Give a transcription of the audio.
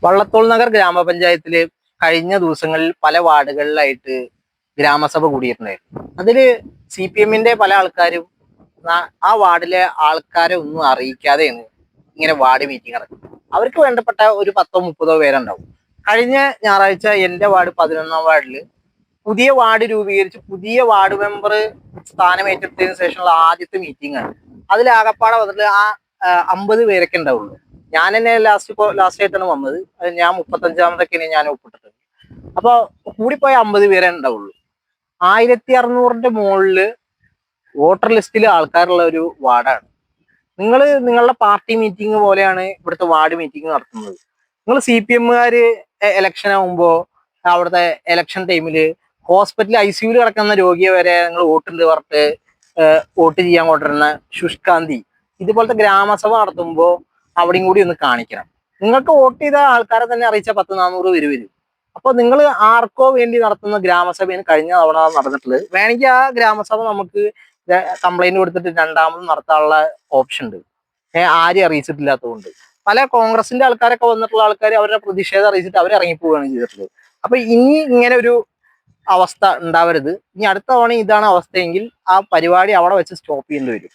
വള്ളത്തോൾ നഗർ ഗ്രാമപഞ്ചായത്തില് കഴിഞ്ഞ ദിവസങ്ങളിൽ പല വാർഡുകളിലായിട്ട് ഗ്രാമസഭ കൂടിയിട്ടുണ്ടായിരുന്നു. അതില് CPM-ന്റെ പല ആൾക്കാരും ആ വാർഡിലെ ആൾക്കാരെ ഒന്നും അറിയിക്കാതെയാണ് ഇങ്ങനെ വാർഡ് മീറ്റിംഗ് നടക്കുന്നത്. അവർക്ക് വേണ്ടപ്പെട്ട ഒരു 10-30 പേരുണ്ടാവും. കഴിഞ്ഞ ഞായറാഴ്ച എൻ്റെ വാർഡ് 11-ാം വാർഡില് പുതിയ വാർഡ് രൂപീകരിച്ച് പുതിയ വാർഡ് മെമ്പർ സ്ഥാനമേറ്റെടുത്തതിനു ശേഷമുള്ള ആദ്യത്തെ മീറ്റിംഗ് ആണ്. അതിലാകപ്പാടെ വന്നിട്ട് 50 പേരൊക്കെ ഉണ്ടാവുള്ളൂ. ഞാൻ തന്നെ ലാസ്റ്റ് ആയിട്ടാണ് വന്നത്. ഞാൻ 35-ാമതൊക്കെയാണ് ഞാൻ ഒപ്പിട്ടിട്ട്. അപ്പൊ കൂടിപ്പോയ 50 പേരെ ഉണ്ടാവുള്ളൂ. 1600-ന്റെ മുകളില് വോട്ടർ ലിസ്റ്റിൽ ആൾക്കാരുള്ള ഒരു വാർഡാണ്. നിങ്ങളുടെ പാർട്ടി മീറ്റിംഗ് പോലെയാണ് ഇവിടുത്തെ വാർഡ് മീറ്റിംഗ് നടത്തുന്നത്. നിങ്ങൾ CPM-കാര് ഇലക്ഷൻ ആകുമ്പോൾ അവിടുത്തെ ഇലക്ഷൻ ടൈമില് ഹോസ്പിറ്റലിൽ ICU കിടക്കുന്ന രോഗിയെ വരെ നിങ്ങൾ വോട്ടുണ്ട് പറഞ്ഞിട്ട് വോട്ട് ചെയ്യാൻ കൊണ്ടുവരുന്ന ശുഷ്കാന്തി ഇതുപോലത്തെ ഗ്രാമസഭ നടത്തുമ്പോൾ അവിടെയും കൂടി ഒന്ന് കാണിക്കണം. നിങ്ങൾക്ക് വോട്ട് ചെയ്ത ആൾക്കാരെ തന്നെ അറിയിച്ച 10-400 പേര് വരും. അപ്പൊ നിങ്ങൾ ആർക്കോ വേണ്ടി നടത്തുന്ന ഗ്രാമസഭയാണ് കഴിഞ്ഞ തവണ നടന്നിട്ടുള്ളത്. വേണമെങ്കിൽ ആ ഗ്രാമസഭ നമുക്ക് കംപ്ലൈന്റ് കൊടുത്തിട്ട് രണ്ടാമത് നടത്താനുള്ള ഓപ്ഷൻ ഉണ്ട്. ആരും അറിയിച്ചിട്ടില്ലാത്തതുകൊണ്ട് പല കോൺഗ്രസിന്റെ ആൾക്കാരൊക്കെ വന്നിട്ടുള്ള ആൾക്കാർ അവരുടെ പ്രതിഷേധം അറിയിച്ചിട്ട് അവർ ഇറങ്ങിപ്പോവുകയാണ് ചെയ്തിട്ടുള്ളത്. അപ്പൊ ഇനി ഇങ്ങനെ ഒരു അവസ്ഥ ഉണ്ടാവരുത്. ഇനി അടുത്ത തവണ ഇതാണ് അവസ്ഥയെങ്കിൽ ആ പരിപാടി അവിടെ വെച്ച് സ്റ്റോപ്പ് ചെയ്യേണ്ടി വരും.